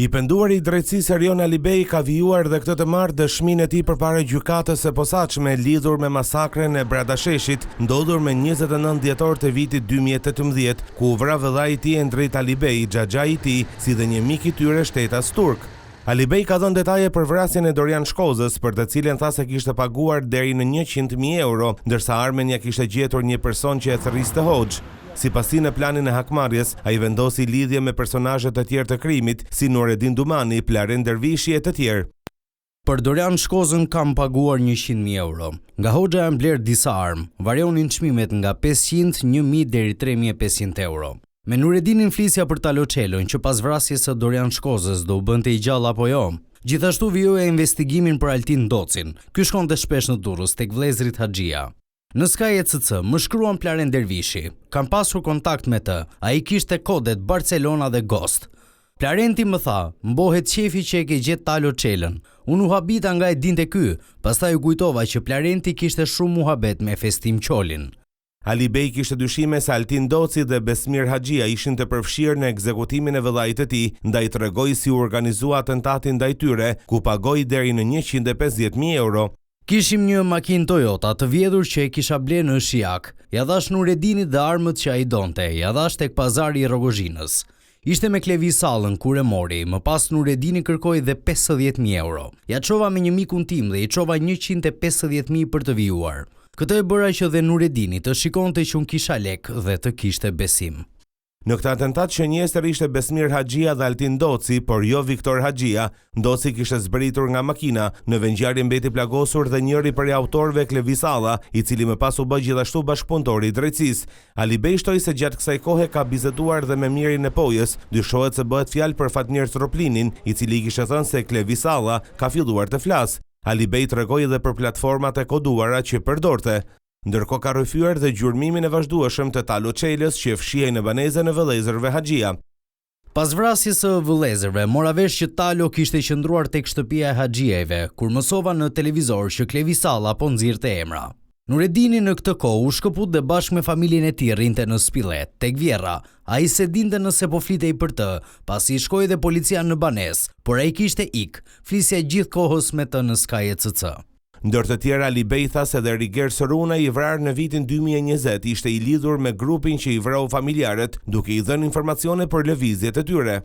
I penduari i drejtësisë Erion Alibej ka vijuar dhe këtë të marrë dëshminë e tij përpara gjykatës së posaçme lidhur me masakren e Bradasheshit, ndodhur me 29 dhjetor të vitit 2018, ku u vra vëllai i tij Endrit Alibej, xhaxhai i tij, si dhe një mik i tyre shtetas turk. Alibej ka dhënë detaje për vrasjen e Dorian Shkozës, për të cilën tha se kishte paguar deri në 100.000 euro, ndërsa armen ja kishte gjetur një person që e thërriste hoxh. Sipas tij, në planin e hakmarrjes, ai vendosi lidhje me personazhe të tjerë të krimit, si Nureddin Dumani, Plaren Dervishi e të tjerë. Për Dorian Shkozën kam paguar 100.000 euro. Nga hoxha jam bler disa armë, varionin çmimet nga 500, 1.000 deri 3.500 euro. Me Nureddinin flisja për Taloçelën, që pas vrasjes së Dorian Shkozës do u bënte i gjallë apo jo. Gjithashtu vijoja investigimin për Altin Docin. Ky shkonte shpesh në Durrës tek vëllezrit Haxhia. Në Sky ECC më shkruan Plaren Dervishi. Kam pasur kontakt me të, ai kishte kodet Barcelona dhe Ghost. Plarenti më tha, mbohet qefi që e ke gjetë Taloçelën. Unë u habita nga e dinte ky, pastaj u kujtova që Plarenti kishte shumë muhabet me Festim Qolin. Alibej kishte dyshime se Altin Doci dhe Besmir Haxhia ishin të përfshirë në ekzekutimin e vëllait të tij, ndaj tregoi si u organizua atentatin ndaj tyre, ku pagoi deri në 150.000 euro. Kishim një makinë Toyota të vjedhur që e kisha bler në Shijak. Ja dhash Nureddinit dhe armët që ai donte, ja dhash tek pazari i Rogozhinës. Ishte me Klevi Sallën kur e mori, më pas Nureddini kërkoi dhe 50.000 euro. Ja çova me një mikun tim dhe i çova 150.000 për të vijuar. Këtë e bëra që dhe Nureddini të shikonte që unë kisha lek dhe të kishte besim. Në këtë atentat shënjestër ishte Besmir Haxhia dhe Altin Doci, por jo Viktor Haxhia. Doci kishte zbritur nga makina, në vendngjarje mbeti plagosur dhe njëri prej autorëve Klevi Salla, i cili më pas u bë gjithashtu bashkëpunëtor i drejtësisë. Alibej shtoi se gjatë kësaj kohe ka bizeduar dhe me Mirin e Pojës, dyshohet se bëhet fjalë për Fatmir Troplinin, i cili kishte thënë se Klevi Salla ka filluar të flasë. Alibej tregoi edhe për platformat e koduara që përdorte. Ndërkohë ka rrëfyer dhe gjurmimin e vazhdueshëm të Taloçelës që fshihej në banezën e vëllezërve Haxhia. Pas vrasjes së vëllezërve, mora vesh që Talo kishte qëndruar tek shtëpia e Haxhieve, kur mësova në televizor që Klevi Salla po nxirrte emra. Nureddini në këtë kohë u shkëput dhe bashkë me familjen e tij rrinte në Spillet, tek Vjerra. Ai se dinte nëse po flitej për të, pasi shkoi dhe policia në banesë, por ai kishte ik. Flisja gjithkohës me të në Sky ECC. Ndër të tjera, Alibej tha se dhe Riger Soruna, i vrarë në vitin 2020, ishte i lidhur me grupin që i vrau familjarët, duke i dhënë informacione për lëvizjet e tyre.